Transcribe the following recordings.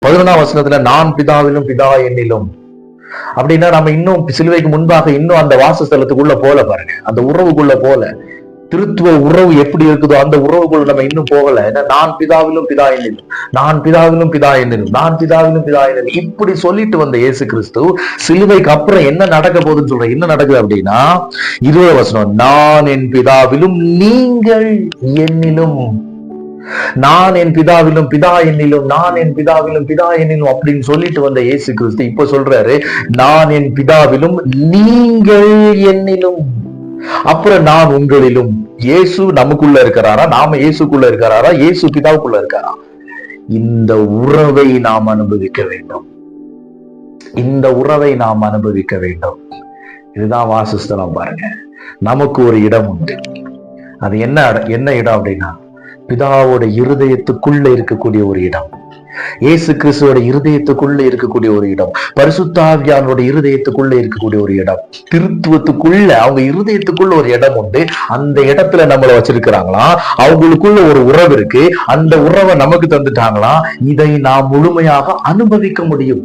11ஆம் வசனத்துல நான் பிதாவிலும் பிதா என்னிலும். அப்படின்னா நம்ம இன்னும் சிலுவைக்கு முன்பாக இன்னும் அந்த வாசஸ்தலத்துக்குள்ள போல பாருங்க, அந்த உறவுக்குள்ள போல. திருத்துவ உறவு எப்படி இருக்குதோ அந்த உறவுக்குள்ள நம்ம இன்னும் போகல. ஏன்னா நான் பிதாவிலும் பிதா என்னிலும், நான் பிதாவிலும் பிதா என்னிலும், நான் பிதாவிலும் பிதா என்னிலும் இப்படி சொல்லிட்டு வந்த இயேசு கிறிஸ்து சிலுவைக்கு அப்புறம் என்ன நடக்க போகுதுன்னு சொல்றேன். என்ன நடக்குது அப்படின்னா 20 வசனம், நான் என் பிதாவிலும் நீங்கள் என்னிலும். நான் என் பிதாவிலும் பிதா என்னிலும், நான் என் பிதாவிலும் பிதா என்னிலும் அப்படின்னு சொல்லிட்டு வந்த இயேசு கிறிஸ்து இப்ப சொல்றாரு, நான் என் பிதாவிலும் நீங்கள் என்னிலும், அப்புறம் நான் உங்களிலும். இயேசு நமக்குள்ள இருக்கிறாரா, நாம இயேசுக்குள்ள இருக்கிறாரா, இயேசு பிதாவுக்குள்ள இருக்காரா? இந்த உறவை நாம் அனுபவிக்க வேண்டும். இந்த உறவை நாம் அனுபவிக்க வேண்டும். இதுதான் வாசஸ்தலம் பாருங்க. நமக்கு ஒரு இடம் உண்டு. அது என்ன இடம் அப்படின்னா பிதாவோட இருதயத்துக்குள்ள இருக்கக்கூடிய ஒரு இடம், இயேசு கிறிஸ்துவோட இருதயத்துக்குள்ள இருக்கக்கூடிய ஒரு இடம், பரிசுத்த ஆவியானோட இருதயத்துக்குள்ள இருக்கக்கூடிய ஒரு இடம், திருத்துவத்துக்குள்ள அவங்க இருதயத்துக்குள்ள ஒரு இடம் உண்டு. அந்த இடத்துல நம்மளை வச்சிருக்கிறாங்களா, அவங்களுக்குள்ள ஒரு உறவு இருக்கு, அந்த உறவை நமக்கு தந்துட்டாங்களா. இதை நாம் முழுமையாக அனுபவிக்க முடியும்.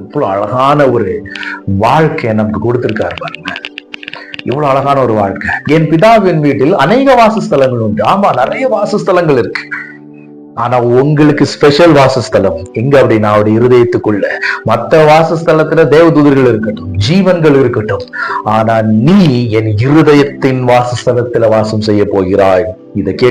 இவ்வளவு அழகான ஒரு வாழ்க்கை நமக்கு கொடுத்திருக்காரு பாருங்க. இவ்வளவு அழகான ஒரு வாழ்க்கை. என் பிதாவின் வீட்டில் அநேக வாசஸ்தலங்கள் உண்டு. ஆமா, நிறைய வாசஸ்தலங்கள் இருக்கு. ஆனா உங்களுக்கு ஸ்பெஷல் வாசஸ்தலம் எங்க அப்படின்னா அவருடைய இருதயத்துக்குள்ள. மற்ற வாசஸ்தலத்துல தேவதூதர்கள் இருக்கட்டும், ஜீவன்கள் இருக்கட்டும், ஆனா நீ என் இருதயத்தின் வாசஸ்தலத்துல வாசம் செய்ய போகிறாய். இதை கேட்டு